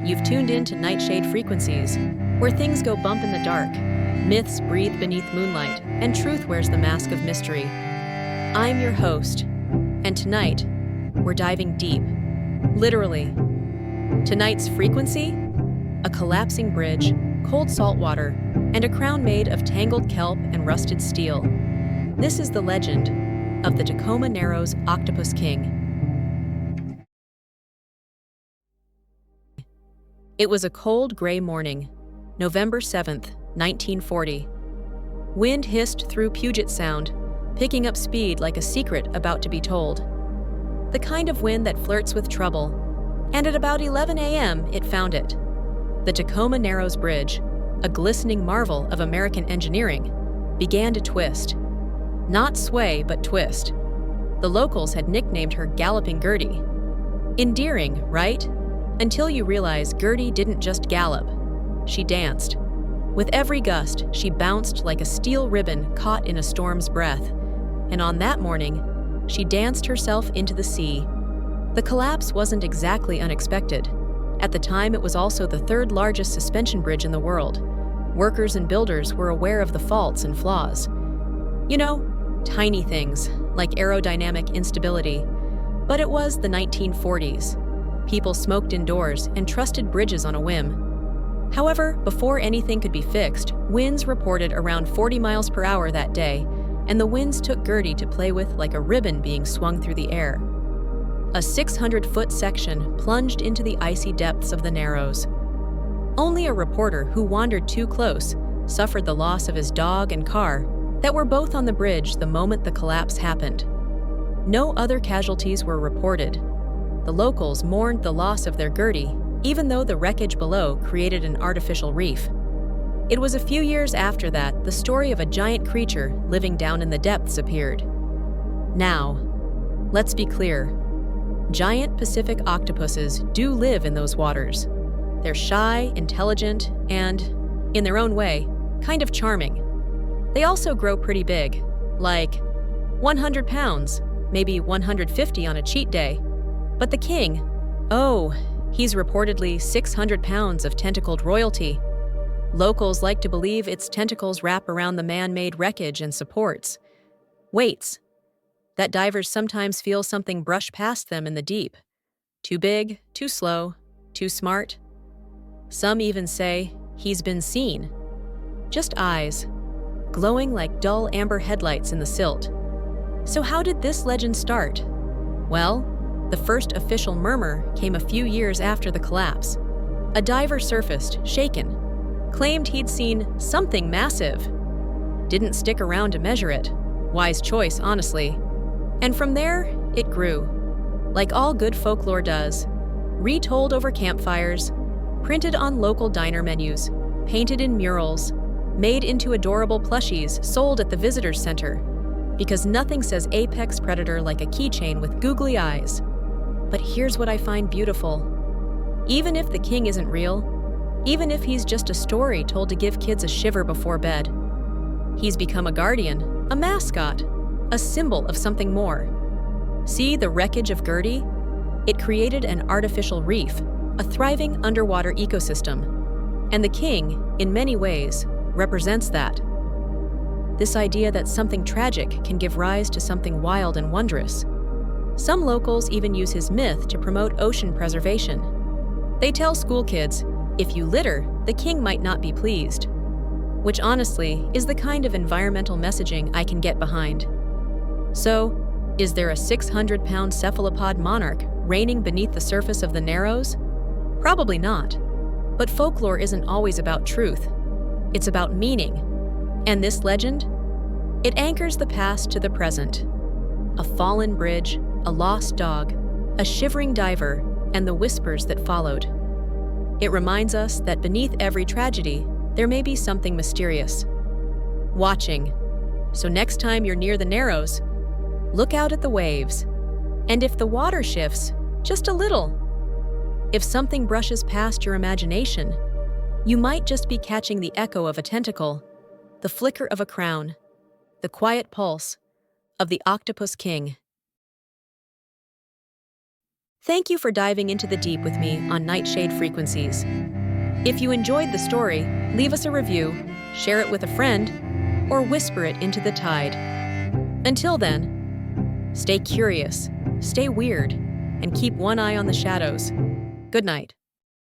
You've tuned in to Nightshade Frequencies, where things go bump in the dark, myths breathe beneath moonlight, and truth wears the mask of mystery. I'm your host, and tonight, we're diving deep, literally. Tonight's frequency? A collapsing bridge, cold salt water, and a crown made of tangled kelp and rusted steel. This is the legend of the Tacoma Narrows Octopus King. It was a cold, gray morning, November 7th, 1940. Wind hissed through Puget Sound, picking up speed like a secret about to be told. The kind of wind that flirts with trouble. And at about 11 a.m., it found it. The Tacoma Narrows Bridge, a glistening marvel of American engineering, began to twist. Not sway, but twist. The locals had nicknamed her Galloping Gertie. Endearing, right? Until you realize Gertie didn't just gallop. She danced. With every gust, she bounced like a steel ribbon caught in a storm's breath. And on that morning, she danced herself into the sea. The collapse wasn't exactly unexpected. At the time, it was also the third largest suspension bridge in the world. Workers and builders were aware of the faults and flaws. You know, tiny things, like aerodynamic instability. But it was the 1940s. People smoked indoors and trusted bridges on a whim. However, before anything could be fixed, winds reported around 40 miles per hour that day, and the winds took Gertie to play with like a ribbon being swung through the air. A 600-foot section plunged into the icy depths of the Narrows. Only a reporter who wandered too close suffered the loss of his dog and car that were both on the bridge the moment the collapse happened. No other casualties were reported. The locals mourned the loss of their Gertie, even though the wreckage below created an artificial reef. It was a few years after that the story of a giant creature living down in the depths appeared. Now, let's be clear. Giant Pacific octopuses do live in those waters. They're shy, intelligent, and, in their own way, kind of charming. They also grow pretty big, like 100 pounds, maybe 150 on a cheat day. But the king, oh, he's reportedly 600 pounds of tentacled royalty. Locals like to believe its tentacles wrap around the man-made wreckage and supports. Weights that divers sometimes feel something brush past them in the deep. Too big, too slow, too smart. Some even say he's been seen. Just eyes, glowing like dull amber headlights in the silt. So how did this legend start? Well, the first official murmur came a few years after the collapse. A diver surfaced, shaken, claimed he'd seen something massive. Didn't stick around to measure it. Wise choice, honestly. And from there, it grew. Like all good folklore does. Retold over campfires, printed on local diner menus, painted in murals, made into adorable plushies sold at the visitors center. Because nothing says apex predator like a keychain with googly eyes. But here's what I find beautiful. Even if the king isn't real, even if he's just a story told to give kids a shiver before bed, he's become a guardian, a mascot, a symbol of something more. See the wreckage of Gertie? It created an artificial reef, a thriving underwater ecosystem. And the king, in many ways, represents that. This idea that something tragic can give rise to something wild and wondrous. Some locals even use his myth to promote ocean preservation. They tell school kids, if you litter, the king might not be pleased. Which honestly is the kind of environmental messaging I can get behind. So, is there a 600-pound cephalopod monarch reigning beneath the surface of the Narrows? Probably not. But folklore isn't always about truth. It's about meaning. And this legend? It anchors the past to the present. A fallen bridge, a lost dog, a shivering diver, and the whispers that followed. It reminds us that beneath every tragedy, there may be something mysterious. Watching. So next time you're near the Narrows, look out at the waves. And if the water shifts, just a little, if something brushes past your imagination, you might just be catching the echo of a tentacle, the flicker of a crown, the quiet pulse of the Octopus King. Thank you for diving into the deep with me on Nightshade Frequencies. If you enjoyed the story, leave us a review, share it with a friend, or whisper it into the tide. Until then, stay curious, stay weird, and keep one eye on the shadows. Good night.